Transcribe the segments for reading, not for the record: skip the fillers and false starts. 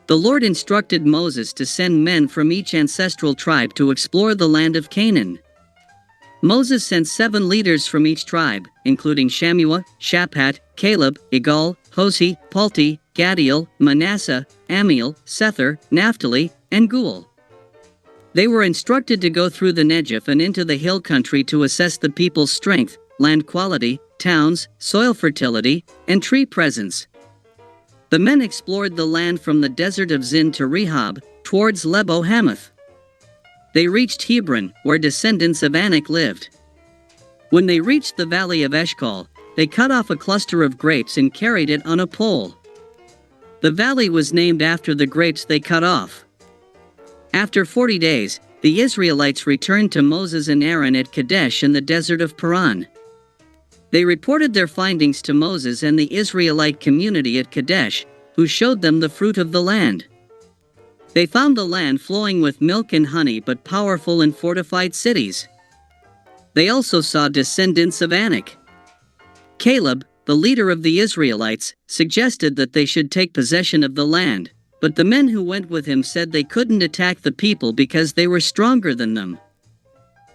The Lord instructed Moses to send men from each ancestral tribe to explore the land of Canaan. Moses sent 7 leaders from each tribe, including Shammua, Shaphat, Caleb, Igal, Hosi, Palti, Gadiel, Manasseh, Amiel, Sethur, Naphtali, and Gul. They were instructed to go through the Negev and into the hill country to assess the people's strength, land quality, towns, soil fertility, and tree presence. The men explored the land from the desert of Zin to Rehob, towards Lebo Hamath. They reached Hebron, where descendants of Anak lived. When they reached the valley of Eshcol, they cut off a cluster of grapes and carried it on a pole. The valley was named after the grapes they cut off. After 40 days, the Israelites returned to Moses and Aaron at Kadesh in the desert of Paran. They reported their findings to Moses and the Israelite community at Kadesh, who showed them the fruit of the land. They found the land flowing with milk and honey but powerful and fortified cities. They also saw descendants of Anak. Caleb, the leader of the Israelites, suggested that they should take possession of the land, but the men who went with him said they couldn't attack the people because they were stronger than them.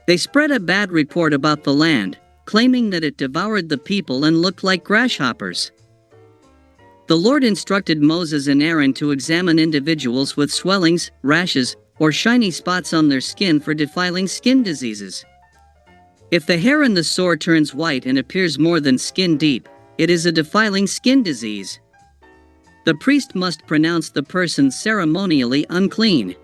They spread a bad report about the land, claiming that it devoured the people and looked like grasshoppers. The Lord instructed Moses and Aaron to examine individuals with swellings, rashes, or shiny spots on their skin for defiling skin diseases. If the hair in the sore turns white and appears more than skin deep, it is a defiling skin disease. The priest must pronounce the person ceremonially unclean.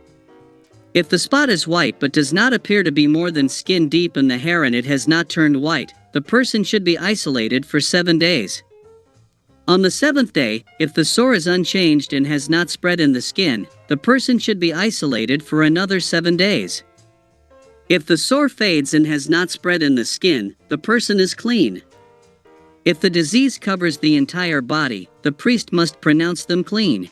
If the spot is white but does not appear to be more than skin deep and the hair in it has not turned white, the person should be isolated for 7 days. On the 7th day, if the sore is unchanged and has not spread in the skin, the person should be isolated for another 7 days. If the sore fades and has not spread in the skin, the person is clean. If the disease covers the entire body, the priest must pronounce them clean.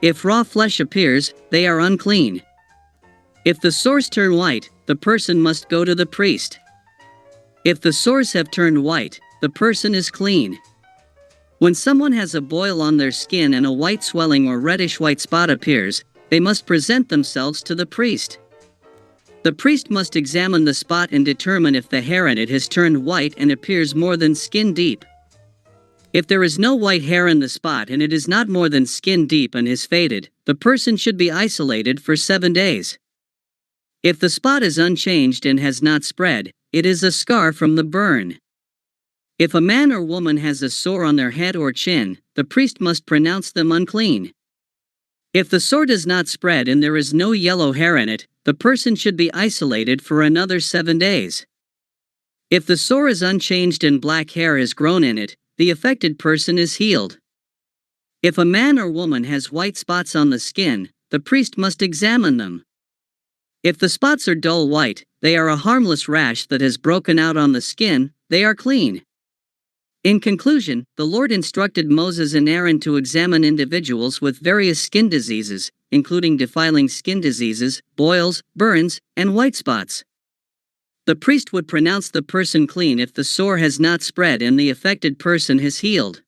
If raw flesh appears, they are unclean. If the sores turn white, the person must go to the priest. If the sores have turned white, the person is clean. When someone has a boil on their skin and a white swelling or reddish-white spot appears, they must present themselves to the priest. The priest must examine the spot and determine if the hair in it has turned white and appears more than skin deep. If there is no white hair in the spot and it is not more than skin deep and has faded, the person should be isolated for 7 days. If the spot is unchanged and has not spread, it is a scar from the burn. If a man or woman has a sore on their head or chin, the priest must pronounce them unclean. If the sore does not spread and there is no yellow hair in it, the person should be isolated for another 7 days. If the sore is unchanged and black hair has grown in it, the affected person is healed. If a man or woman has white spots on the skin, the priest must examine them. If the spots are dull white, they are a harmless rash that has broken out on the skin, they are clean. In conclusion, the Lord instructed Moses and Aaron to examine individuals with various skin diseases, including defiling skin diseases, boils, burns, and white spots. The priest would pronounce the person clean if the sore has not spread and the affected person has healed.